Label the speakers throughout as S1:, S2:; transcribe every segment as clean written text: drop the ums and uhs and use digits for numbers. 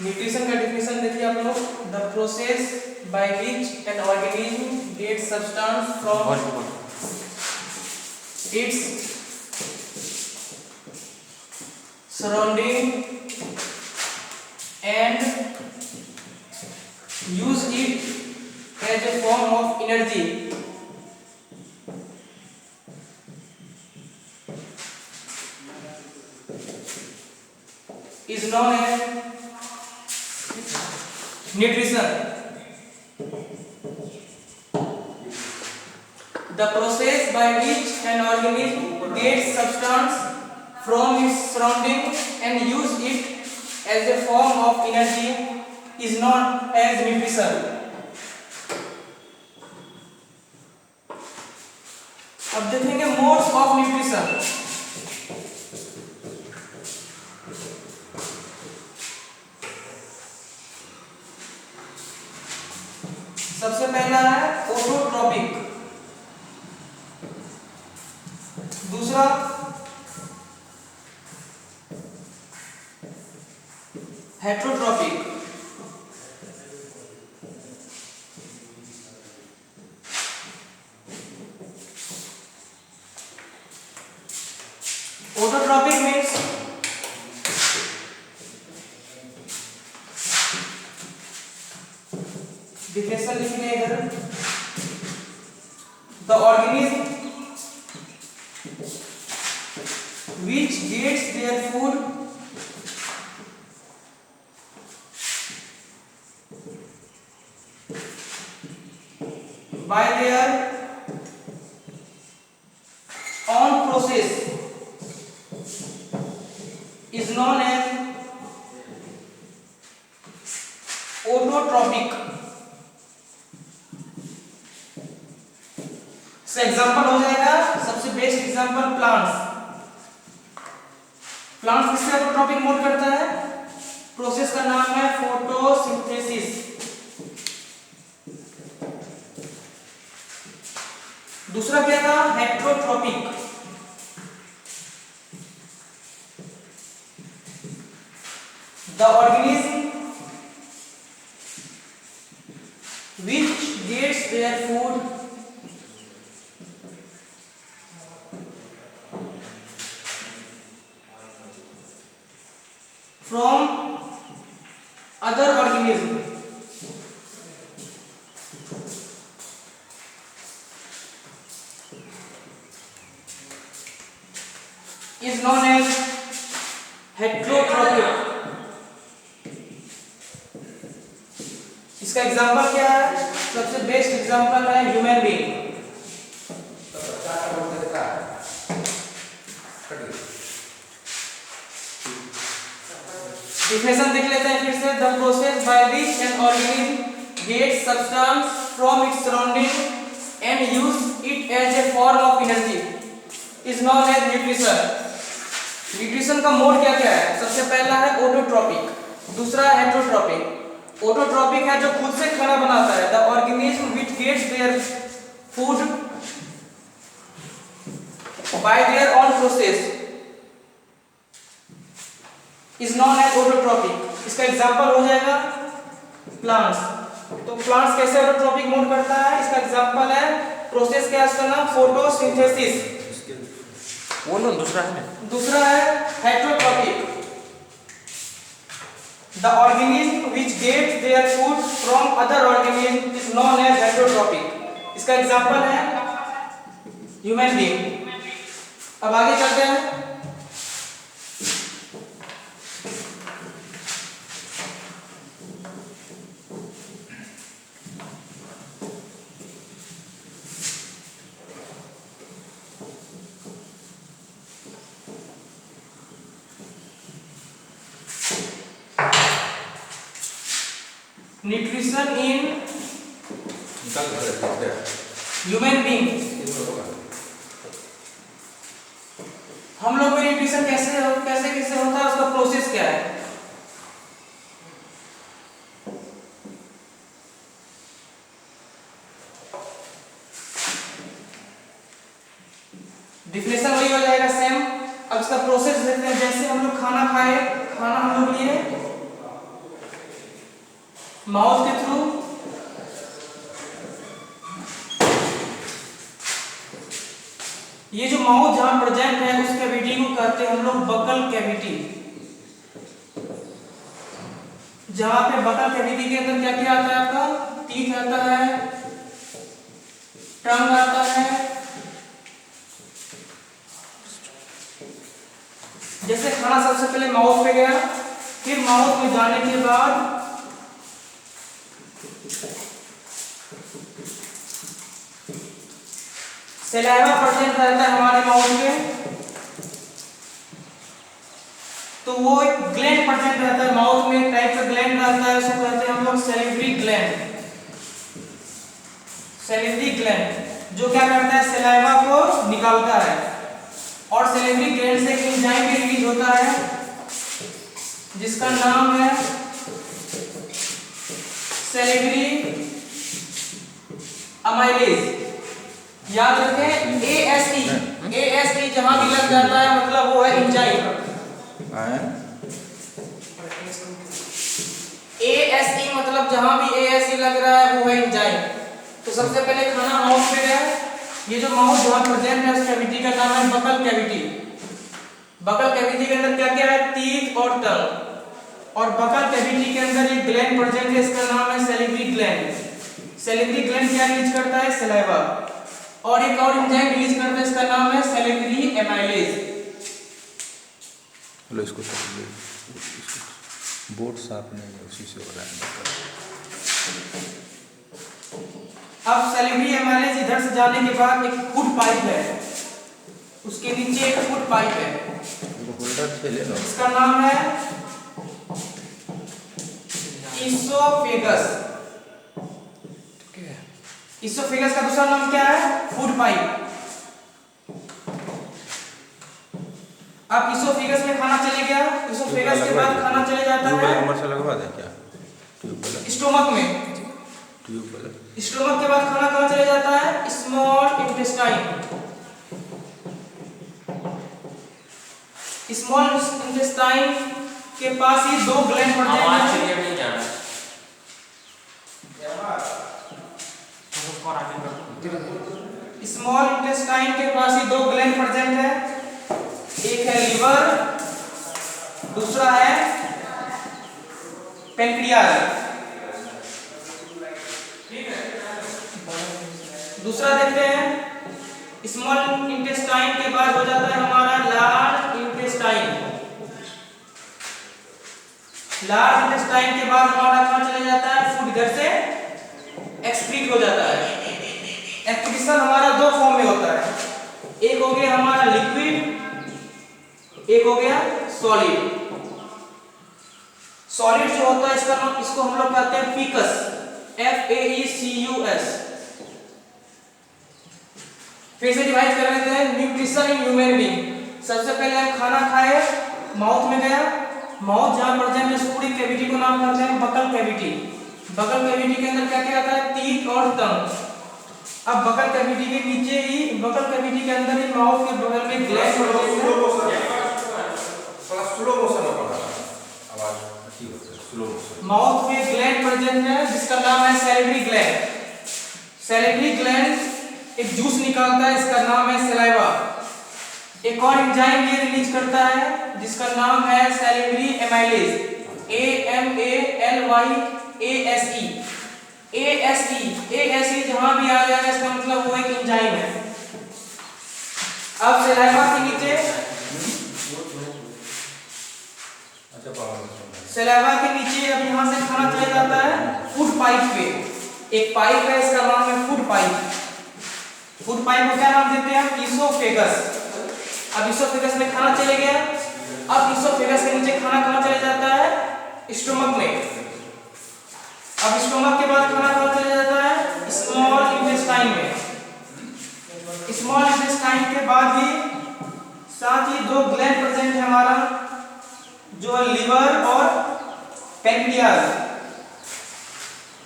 S1: Nutrition का definition देखिए आप लोग, the process by which an organism gets substance from its surrounding and use it as a form of energy is known as nutrition. The process by which an organism gets substance from its surrounding and use it as a form of energy is known as nutrition. अब देखेंगे modes of nutrition. सबसे पहला है autotrophic, दूसरा heterotrophic, autotrophic means definition लिखने इधर, the organism which gets their food by their own process is known as autotrophic. इसका example हो जाएगा, सबसे बेस्ट एग्जांपल प्लांट्स। प्लांट्स किससे ऑटोट्रॉपिक मोड करता है? प्रोसेस का नाम है फोटोसिंथेसिस। दूसरा क्या था? Heterotrophic. The organism which gets their food from other organism is known as heterotrophic. इसका एग्जांपल क्या है? सबसे बेस्ट एग्जांपल है ह्यूमन बीइंग। डिफिनेशन देख लेते हैं फिर से, the process by which an organism gets substance from its surrounding and use it as a form of energy is known as nutrition. Nutrition का मोड क्या क्या है? सबसे पहला है ऑटोट्रॉपिक, दूसरा है हेटरोट्रॉपिक। ऑटोट्रॉपिक है जो खुद से खाना बनाता है, the organism which gets their food by their own process is known as autotrophic. इसका एग्जांपल हो जाएगा प्लांट्स। तो प्लांट्स कैसे ऑटोट्रॉपिक मोड करता है? इसका एग्जांपल है प्रोसेस क्या है, उसका नाम फोटोसिंथेसिस।
S2: वो ना दूसरा है,
S1: दूसरा है heterotrophic, the organism which gets their food from other organism is known as heterotrophic. इसका एग्जांपल है ह्यूमन बीइंग। अब आगे चलते हैं। Nutrition in human being. हम लोग में न्यूट्रिशन कैसे कैसे होता है, उसका प्रोसेस क्या है? डिफिनेशन वही हो जाएगा सेम। अब इसका प्रोसेस देखते हैं। जैसे हम लोग खाना खाए, खाना हम लोग लिए माउथ के थ्रू ये जो माउथ जहां प्रेजेंट है उस कैविटी को कहते हैं हम लोग बकल कैविटी। जहां पे बकल कैविटी के अंदर क्या क्या आता है आपका, टीथ आता है, टंग आता है। जैसे खाना सबसे पहले माउथ पे गया, फिर माउथ में जाने के बाद सलाइवा प्रेजेंट रहता है हमारे माउथ में, तो वो एक ग्लैंड प्रेजेंट रहता है माउथ में, एक टाइप का ग्लैंड रहता है, उसको कहते हैं हम लोग सैलिवरी ग्लैंड। सैलिवरी ग्लैंड जो क्या करता है, सलाइवा को निकालता है। और सैलिवरी ग्लैंड से एक एंजाइम भी रिलीज होता है जिसका नाम है सैलिवरी अमाइलेज। याद रखें ASE, ASE जहां भी लग जाता है मतलब वो है एंजाइम। ASE मतलब जहां भी ASE लग रहा है वो है एंजाइम। तो सबसे पहले खाना माउथ में गया, ये जो माउथ जहां प्रेजेंट है उस कैविटी का नाम है बकल कैविटी। बकल कैविटी के अंदर क्या क्या है, टीथ और टंग। और बकल कैविटी के अंदर एक ग्लैंड प्रेजेंट है, इसका नाम है सैलिवरी ग्लैंड। सैलिवरी ग्लैंड क्या रिलीज करता है, सलाइवा। और एक और एंजाइम रिलीज करता है, इसका नाम है सैलिवरी एमाइलेज।
S2: चलो इसको बोर्ड साफ नहीं है, उसी से हो रहा है।
S1: अब सैलिवरी एमाइलेज इधर से जाने के बाद एक फूड पाइप है, उसके नीचे एक फूड पाइप है,
S2: होल्डर से ले लो।
S1: इसका नाम है इसोफेगस। इसोफेगस का दूसरा नाम क्या है, फूड पाइप। अब इसोफेगस में खाना चले गया, इसोफेगस के बाद खाना चले जाता है
S2: नंबर से लगवा दे क्या,
S1: स्टोमक में। स्टोमक के बाद खाना कहां चले जाता है, स्मॉल इंटेस्टाइन। स्मॉल इंटेस्टाइन के पास ही दो ग्लैंड प्रेजेंट हैं। स्मॉल इंटेस्टाइन के पास ही दो ग्लैंड प्रेजेंट है, एक है लिवर, दूसरा है पेनक्रियास। दूसरा देखते हैं, स्मॉल इंटेस्टाइन के बाद हो जाता है हमारा लार्ज इंटेस्टाइन। लार्ज इंटेस्टाइन के बाद हमारा कहां चले जाता है, फूड इधर से एक्सक्रीट हो जाता है। एक्सक्रीशन हमारा दो फॉर्म में होता है, एक हो गया हमारा लिक्विड, एक हो गया सॉलिड। सॉलिड जो होता है इसका नाम, इसको हम लोग कहते हैं फीकस, FAECUS। फिर से डिवाइड कर लेते हैं, न्यूट्रिशन इन ह्यूमन बीइंग। सबसे पहले हम खाना खाए, माउथ में गया, माउथ जहां प्रेजेंट है उस पूरी कैविटी को नाम करते हैं बकल कैविटी। बकल कैविटी के अंदर क्या क्या आता है, टीथ और टंग। अब बकल कैविटी के नीचे ही, बकल कैविटी के अंदर ही माउथ के बगल में ग्लैंड प्रेजेंट है।
S2: स्लो मोशन में पढ़ा, आवाज अच्छी होती है, स्लो मोशन।
S1: माउथ में ग्लैंड प्रेजेंट है जिसका नाम है सैलिवरी ग्लैंड। सैलिवरी ग्लैंड एक जूस निकालता है, इसका नाम है सलाइवा। एक और एंजाइम ये रिलीज करता है जिसका नाम है सैलिवरी एमाइलेज, ASE जहां भी आ जाएगा इसका मतलब वो एक एंजाइम है। अब सलाइवा के नीचे, सलाइवा के नीचे अब यहां से खाना चला जाता है फूड पाइप पे। एक पाइप है, इसका नाम है फूड पाइप। फूड पाइप को क्या नाम देते हैं, इसोफेगस। अब इसोफेगस में खाना चले गया, अब इसोफेगस के नीचे खाना कहां चले जाता है, स्टोमक में। अब स्टोमक के बाद खाना कहां चले जाता है, स्मॉल इंटेस्टाइन में। स्मॉल इंटेस्टाइन के बाद ही साथ ही दो ग्लैंड प्रेजेंट है हमारा, जो है लिवर और पेनक्रियास।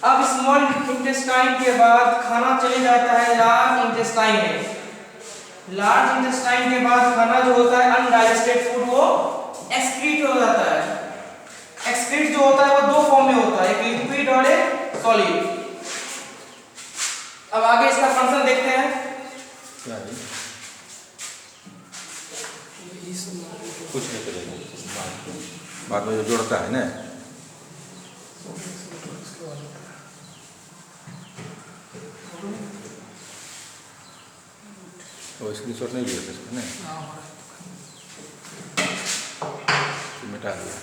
S1: अब स्मॉल इंटेस्टाइन के बाद खाना चले जाता है लार्ज इंटेस्टाइन में। लार्ज इंटेस्टाइन के बाद खाना जो होता है अनडाइजेस्टेड फूड वो एक्सक्रीट हो जाता है। एक्सक्रीट जो होता है वो दो फॉर्म में होता है, एक लिक्विड और सॉलिड। अब आगे इसका फंक्शन देखते हैं।
S2: क्या है? कुछ नहीं करेगा, बाद में जो जोड़ता है ना। तो स्क्रीनशॉट नहीं लिया था इसका ना, तो मिटा दिया।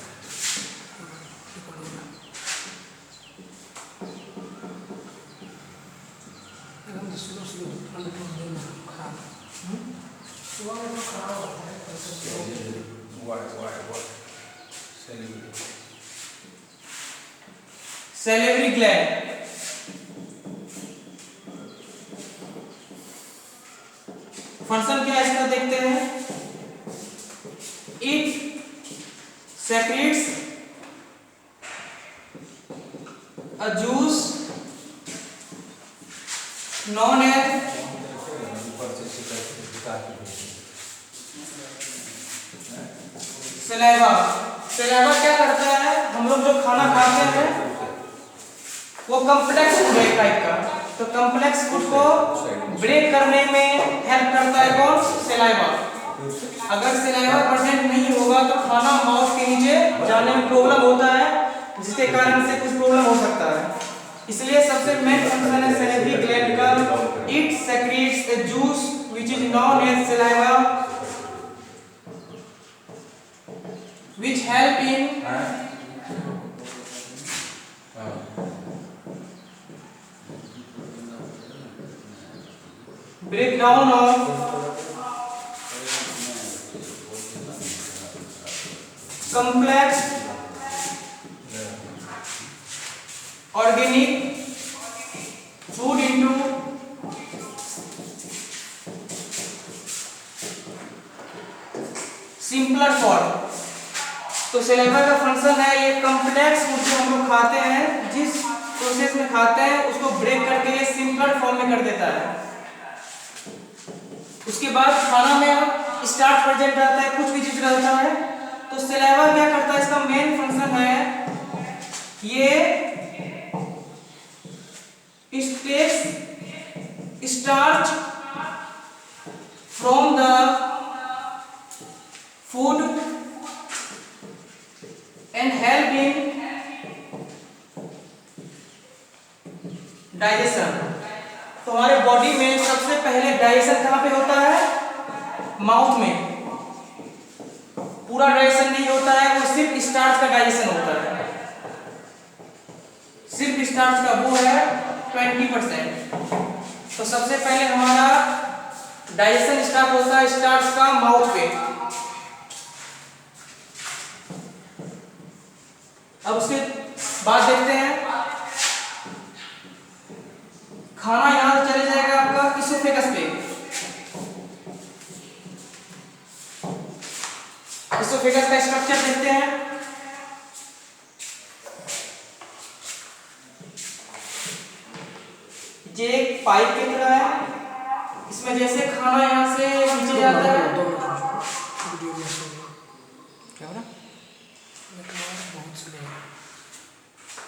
S1: Salivary gland. फंक्शन क्या है इसका देखते हैं। It secretes a juice known as saliva. Saliva क्या करता है, हम लोग जो खाना खाते हैं वो कॉम्प्लेक्स फूड है टाइप का, तो कॉम्प्लेक्स फूड को ब्रेक करने में हेल्प करता है कौन, सलाइवा। अगर सलाइवा प्रेजेंट नहीं होगा तो खाना माउथ के नीचे जाने में प्रॉब्लम होता है, जिसके कारण से कुछ प्रॉब्लम हो सकता है। इसलिए सबसे मेन फंक्शन है सैलिवरी ग्लैंड का। It secretes a juice which is known as saliva which help in breakdown of complex organic food into simpler form। तो सलाइवा का फंक्शन है ये कॉम्प्लेक्स फूड जो हम लोग खाते हैं, जिस प्रोसेस में खाते हैं उसको ब्रेक करके ये सिंपल फॉर्म में कर देता है। उसके बाद खाना में स्टार्च प्रेजेंट रहता है, कुछ भी चीज रहता है, तो सलाइवा क्या करता है, इसका मेन फंक्शन है ये takes starch from the food and help in digestion. तो हमारे बॉडी में सबसे पहले डाइजेशन कहाँ पे होता है, माउथ में। पूरा डाइजेशन नहीं होता है, वो सिर्फ स्टार्च का डाइजेशन होता है, सिर्फ स्टार्च का वो है 20%। तो सबसे पहले हमारा डाइजेशन स्टार्ट होता है स्टार्च का माउथ पे। अब उसके बाद देखते हैं खाना यहां से चले जाएगा आपका इसोफेगस पे। इसोफेगस का स्ट्रक्चर देखते हैं। ये एक पाइप की तरह है, इसमें जैसे खाना यहां से नीचे जाता है, क्या हो रहा?